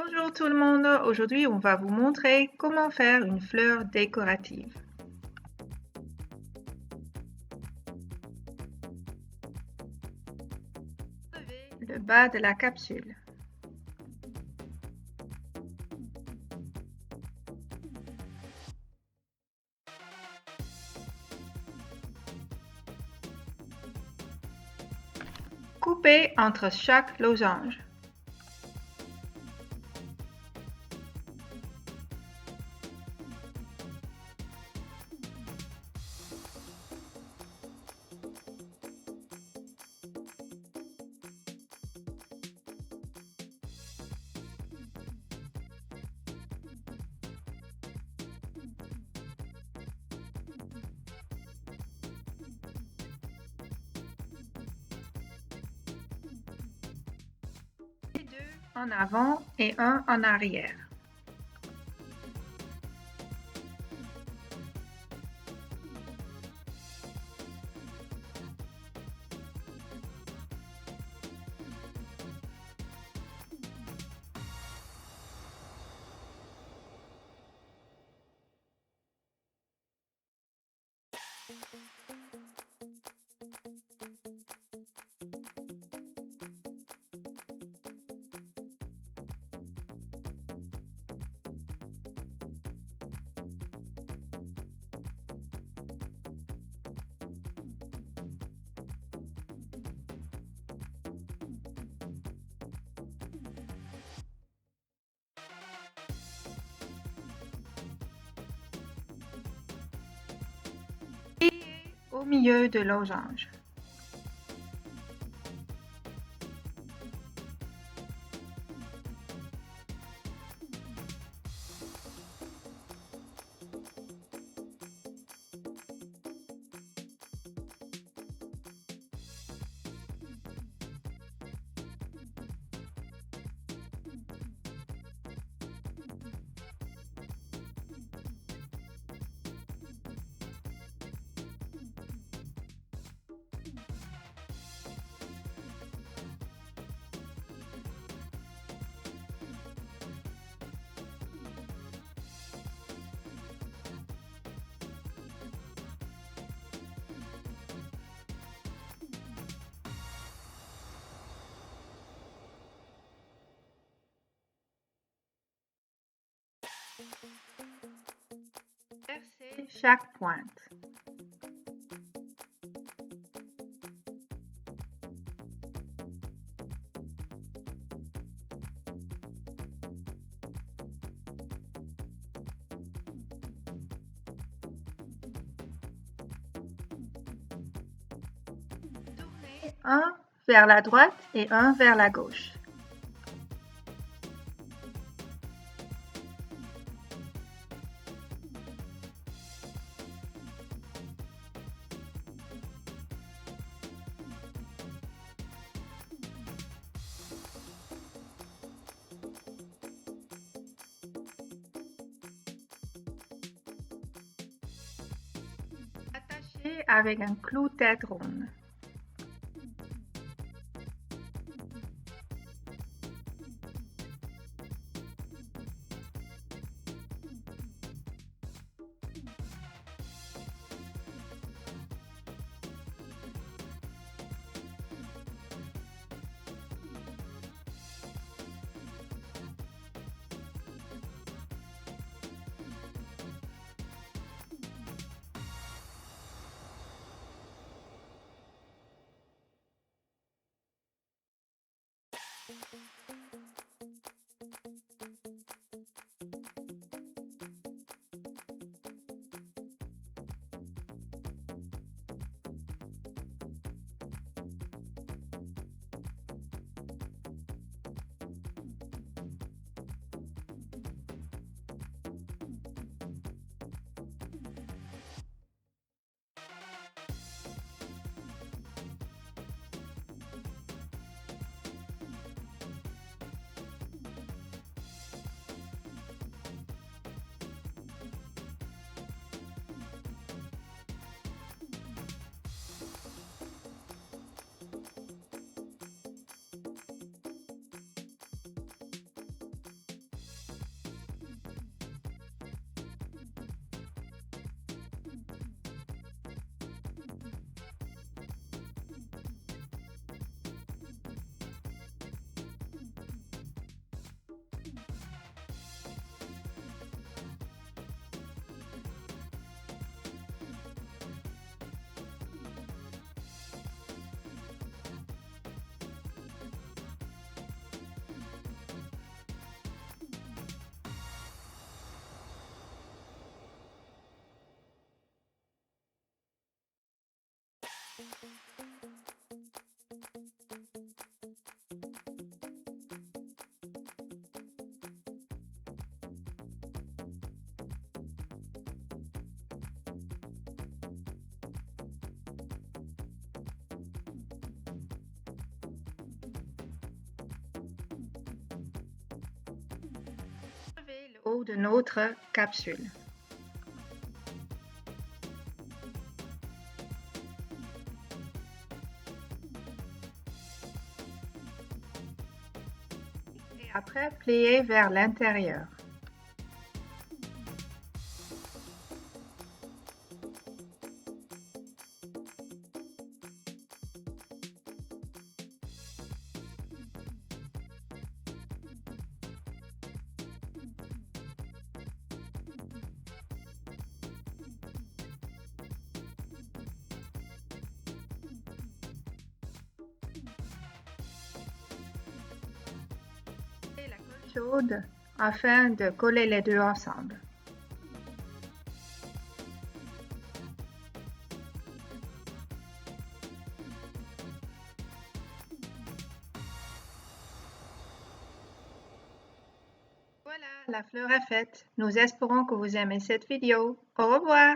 Bonjour tout le monde, aujourd'hui on va vous montrer comment faire une fleur décorative. Levez le bas de la capsule. Coupez entre chaque losange. Deux en avant et un en arrière. Et au milieu de losange. Percez chaque pointe. Tournez un vers la droite et un vers la gauche. Attachez avec un clou tête ronde. haut de notre capsule. Et après, pliez vers l'intérieur. Et la colle chaude afin de coller les deux ensemble. Voilà, la fleur est faite. Nous espérons que vous aimez cette vidéo. Au revoir!